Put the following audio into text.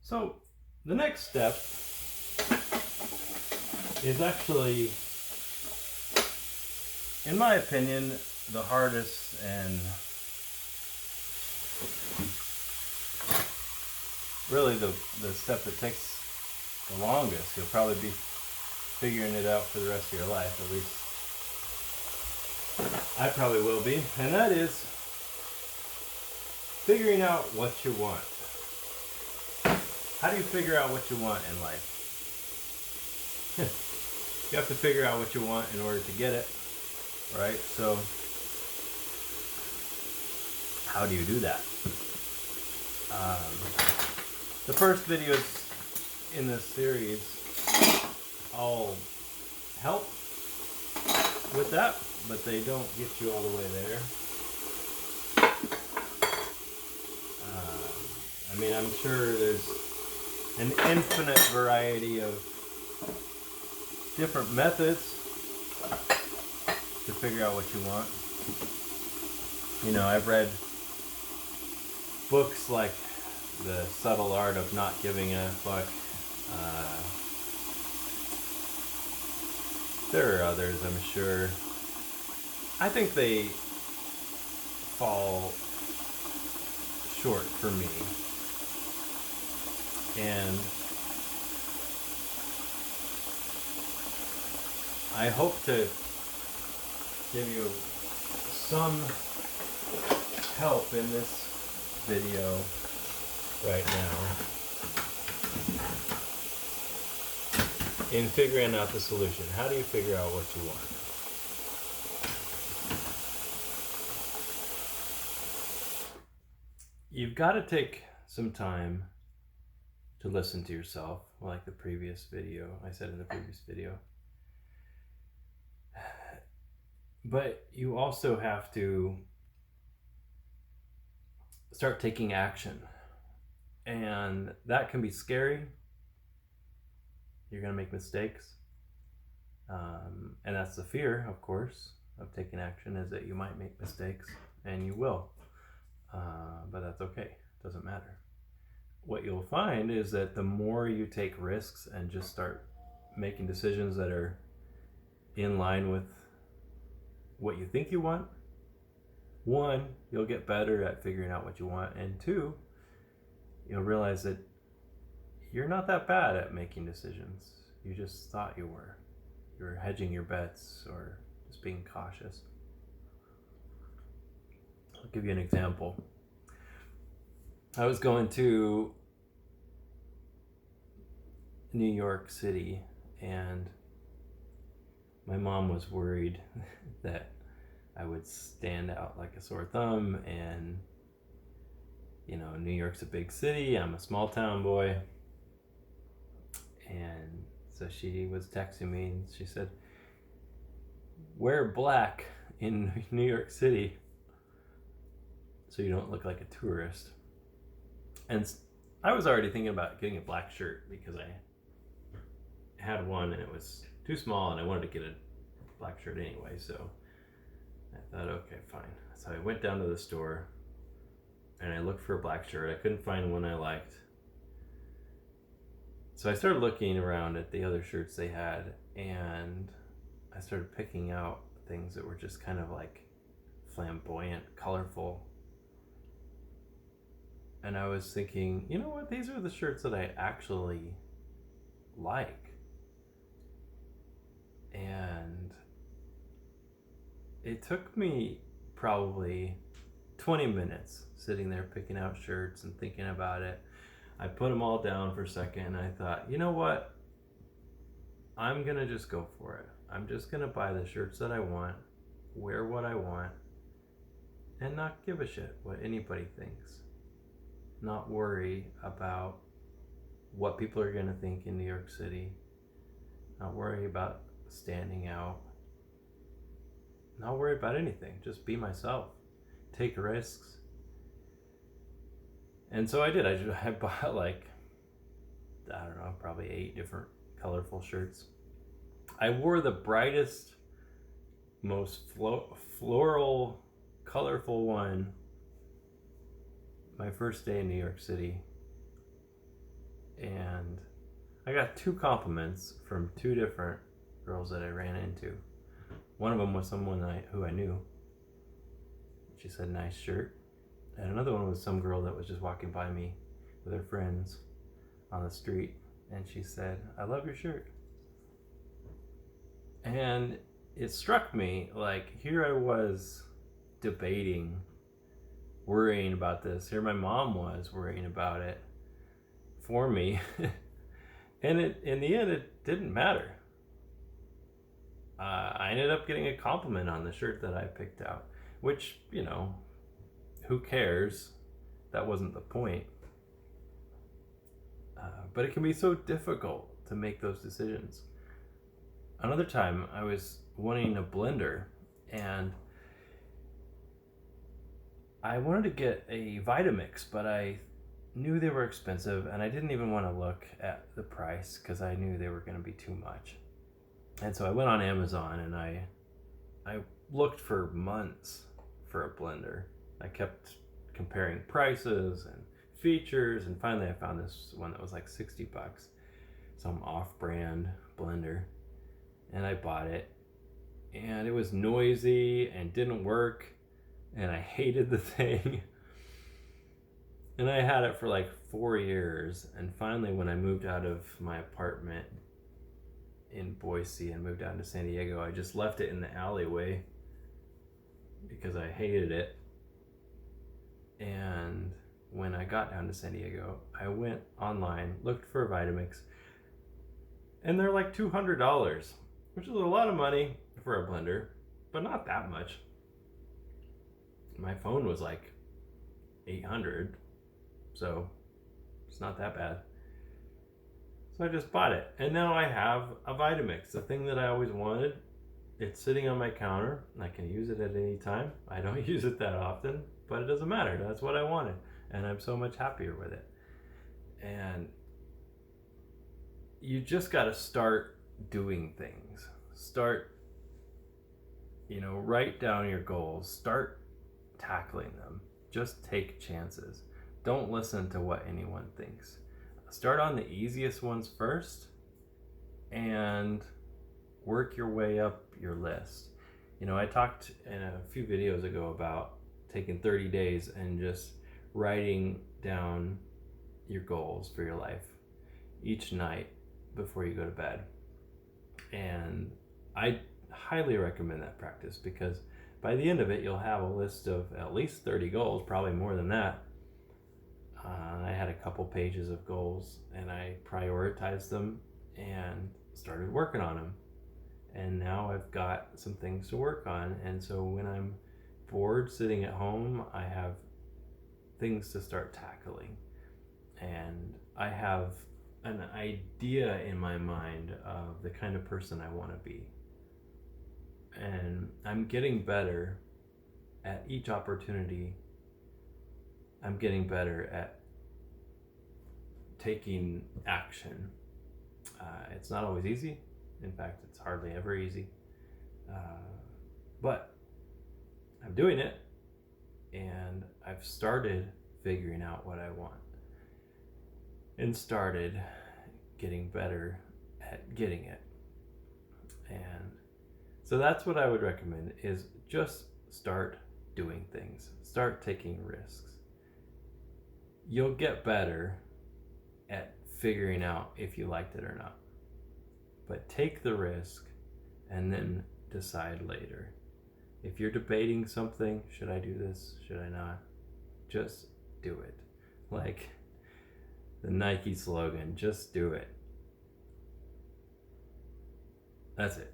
So the next step is actually, in my opinion, the hardest and really the step that takes the longest. You'll probably be figuring it out for the rest of your life, at least I probably will be, and that is figuring out what you want. How do you figure out what you want in life? You have to figure out what you want in order to get it, right? So how do you do that? The first videos in this series all help with that, but they don't get you all the way there. I mean, I'm sure there's an infinite variety of different methods to figure out what you want. You know, I've read books like The Subtle Art of Not Giving a Fuck. There are others, I'm sure. I think they fall short for me. And I hope to give you some help in this video right now in figuring out the solution. How do you figure out what you want? You've got to take some time to listen to yourself, like the previous video, I said in the previous video. But you also have to start taking action. And that can be scary. You're going to make mistakes. And that's the fear, of course, of taking action, is that you might make mistakes, and you will. But that's okay. It doesn't matter. What you'll find is that the more you take risks and just start making decisions that are in line with what you think you want, one, you'll get better at figuring out what you want, and two, you'll realize that you're not that bad at making decisions. You just thought you were. You were hedging your bets or just being cautious. I'll give you an example. I was going to New York City, and my mom was worried that I would stand out like a sore thumb, and you know, New York's a big city, I'm a small town boy. And so she was texting me and she said, wear black in New York City so you don't look like a tourist. And I was already thinking about getting a black shirt because I had one and it was too small and I wanted to get a black shirt anyway. So I thought, okay, fine. So I went down to the store and I looked for a black shirt. I couldn't find one I liked. So I started looking around at the other shirts they had, and I started picking out things that were just kind of like flamboyant, colorful. And I was thinking, you know what, these are the shirts that I actually like. And it took me probably 20 minutes sitting there picking out shirts and thinking about it. I put them all down for a second and I thought, you know what? I'm gonna just go for it. I'm just gonna buy the shirts that I want, wear what I want, and not give a shit what anybody thinks. Not worry about what people are gonna think in New York City. Not worry about standing out. Not worry about anything. Just be myself. Take risks. And so I did. I bought like, I don't know, probably 8 different colorful shirts. I wore the brightest, most floral, colorful one my first day in New York City. I got 2 compliments from 2 different girls that I ran into. One of them was someone who I knew. She said, "Nice shirt." And another one was some girl that was just walking by me with her friends on the street. And she said, "I love your shirt." And it struck me, like, here I was debating, worrying about this. Here my mom was worrying about it for me. And in the end, it didn't matter. I ended up getting a compliment on the shirt that I picked out, which, who cares? That wasn't the point. But it can be so difficult to make those decisions. Another time, I was wanting a blender, and I wanted to get a Vitamix, but I knew they were expensive, and I didn't even want to look at the price because I knew they were going to be too much. And so I went on Amazon, and I looked for months for a blender. I kept comparing prices and features, and finally I found this one that was like $60, some off-brand blender, and I bought it. And it was noisy and didn't work, and I hated the thing. And I had it for like 4 years, and finally when I moved out of my apartment in Boise and moved down to San Diego, I just left it in the alleyway because I hated it. And when I got down to San Diego, I went online, looked for a Vitamix, and they're like $200, which is a lot of money for a blender, but not that much. My phone was like $800, so it's not that bad. So I just bought it, and now I have a Vitamix, the thing that I always wanted. It's sitting on my counter, and I can use it at any time. I don't use it that often, but it doesn't matter. That's what I wanted, and I'm so much happier with it. And you just got to start doing things. Start, write down your goals. Start tackling them. Just take chances. Don't listen to what anyone thinks. Start on the easiest ones first and work your way up your list. I talked in a few videos ago about taking 30 days and just writing down your goals for your life each night before you go to bed. And I highly recommend that practice, because by the end of it, you'll have a list of at least 30 goals, probably more than that. I had a couple pages of goals, and I prioritized them and started working on them. And now I've got some things to work on. And so when I'm bored sitting at home, I have things to start tackling. And I have an idea in my mind of the kind of person I want to be. And I'm getting better at each opportunity. I'm getting better at taking action. It's not always easy. In fact, it's hardly ever easy. But I'm doing it, and I've started figuring out what I want and started getting better at getting it. And so that's what I would recommend, is just start doing things. Start taking risks. You'll get better at figuring out if you liked it or not. But take the risk and then decide later. If you're debating something, should I do this? Should I not? Just do it. Like the Nike slogan, just do it. That's it.